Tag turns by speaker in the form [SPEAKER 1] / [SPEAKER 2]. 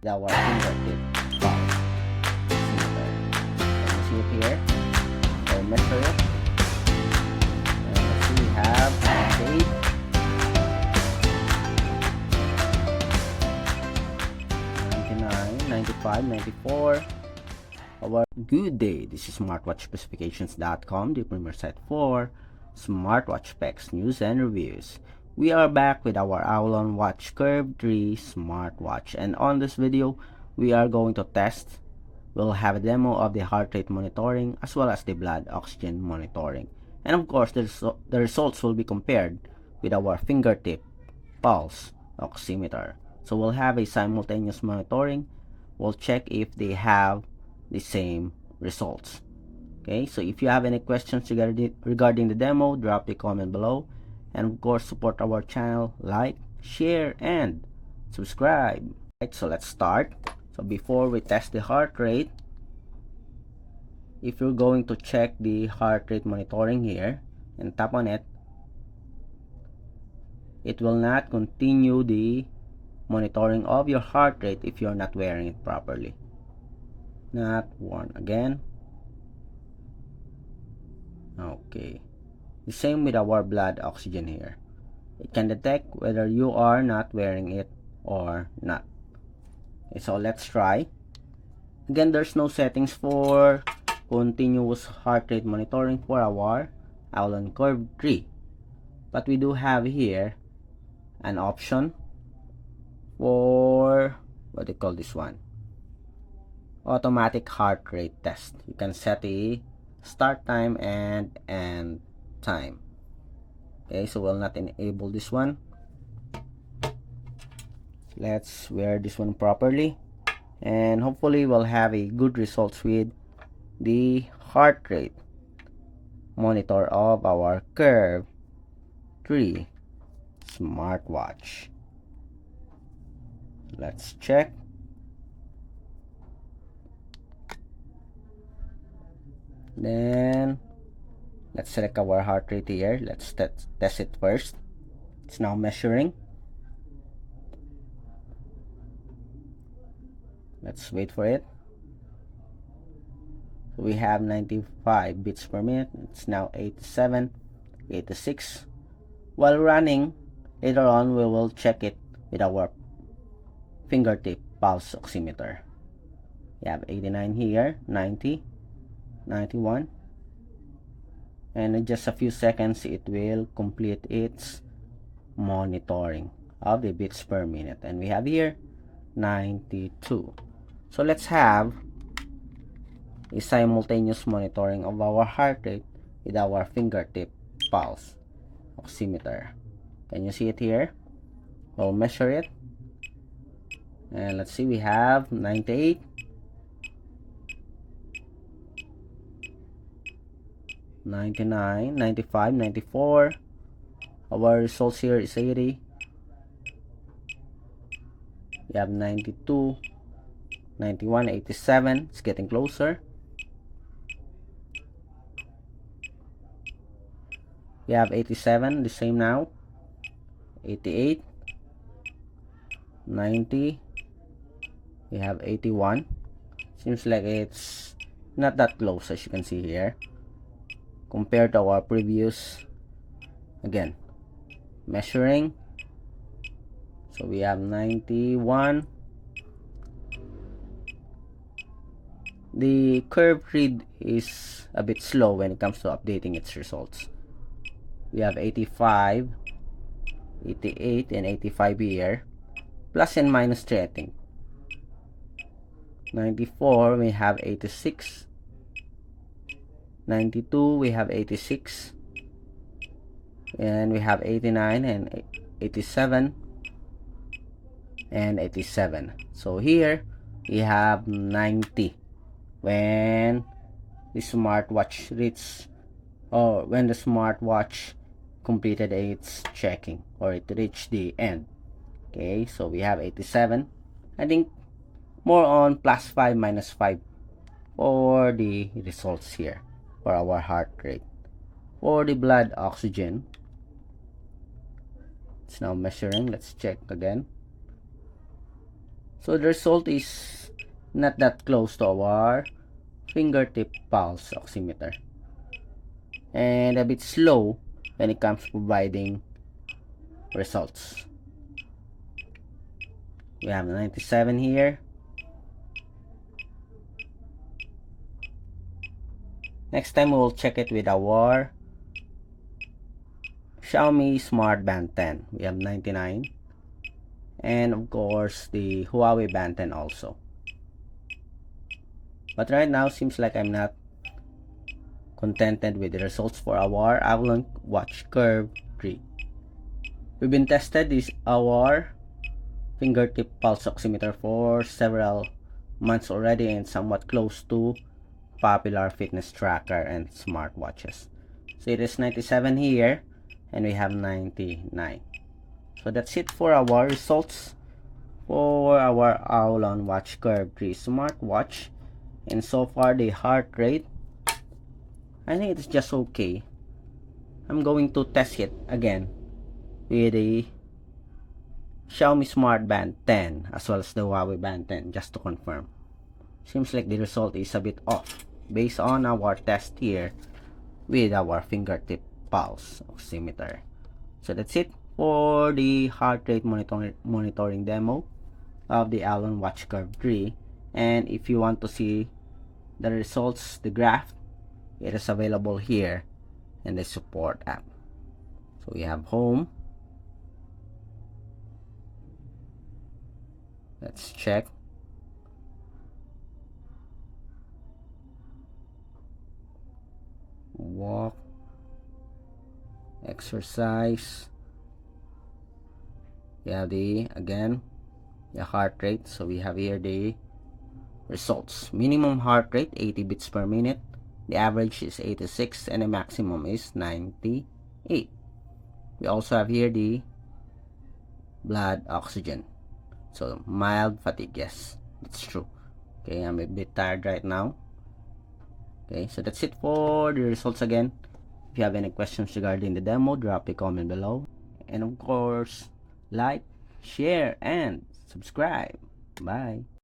[SPEAKER 1] our fingertip pulse oximeter. Can you see it here? We'll measure it. And let's see, we have 98, 99, 95, 94. Our good day. This is smartwatchspecifications.com, the premier site for smartwatch specs, news, and reviews. We are back with our AOLON Watch Curve 3 smartwatch, and on this video we are going to test. We'll have a demo of the heart rate monitoring as well as the blood oxygen monitoring, and of course the results will be compared with our fingertip pulse oximeter. So we'll have a simultaneous monitoring. We'll check if they have the same results. Okay, so if you have any questions regarding the demo, drop the comment below, and of course support our channel, like, share, and subscribe. Right, so let's start. So before we test the heart rate, if you're going to check the heart rate monitoring here and tap on it, it will not continue the monitoring of your heart rate if you're not wearing it properly. Not worn again. Okay, the same with our blood oxygen here. It can detect whether you are not wearing it or not. Okay, so let's try. Again, there's no settings for continuous heart rate monitoring for our AOLON Curve 3, but we do have here an option for what do you call this one, automatic heart rate test. You can set a start time and end time. Okay, so we'll not enable this one. Let's wear this one properly, and hopefully we'll have a good results with the heart rate monitor of our Curve 3 smartwatch. Let's check. Then let's select our heart rate here. Let's test it first. It's now measuring. Let's wait for it. So we have 95 beats per minute. It's now 87, 86. While running, later on we will check it with our fingertip pulse oximeter. We have 89 here, 90, 91, and in just a few seconds it will complete its monitoring of the beats per minute, and we have here 92. So let's have a simultaneous monitoring of our heart rate with our fingertip pulse oximeter. Can you see it here? We'll measure it, and let's see, we have 98, 99, 95, 94. Our results here is 80. We have 92, 91, 87. It's getting closer. We have 87, the same now. 88, 90. We have 81. Seems like it's not that close, as you can see here, compared to our previous. Again, measuring. So we have 91. The curve read is a bit slow when it comes to updating its results. We have 85, 88, and 85 here. Plus and minus 3, I think. 94, we have 86. 92, we have 86. And we have 89 and 87 and 87. So here we have 90 when the smartwatch reaches, or when the smartwatch completed its checking, or it reached the end. Okay, so we have 87. I think more on +5 -5 for the results here for our heart rate. For the blood oxygen, it's now measuring. Let's check again. So the result is not that close to our fingertip pulse oximeter, and a bit slow when it comes to providing results. We have 97 here. Next time we will check it with our Xiaomi Smart Band 10. We have 99. And of course the Huawei Band 10 also. But right now seems like I'm not contented with the results for our AOLON Watch Curve 3. We've been tested this our fingertip pulse oximeter for several months already and somewhat close to popular fitness tracker and smartwatches. So it is 97 here and we have 99. So that's it for our results for our AOLON Watch Curve 3 smartwatch. And so far the heart rate, I think it's just okay. I'm going to test it again with the Xiaomi Smart Band 10 as well as the Huawei Band 10 just to confirm. Seems like the result is a bit off based on our test here with our fingertip pulse oximeter. So that's it for the heart rate monitoring demo of the AOLON Watch Curve 3. And if you want to see the results, the graph, it is available here in the support app. So we have home. Let's check. Walk, exercise. We have the heart rate. So we have here the results. Minimum heart rate 80 beats per minute. The average is 86 and the maximum is 98. We also have here the blood oxygen. So mild fatigue, yes, it's true. Okay, I'm a bit tired right now. Okay, so that's it for the results again. If you have any questions regarding the demo, drop a comment below. And of course, like, share, and subscribe. Bye.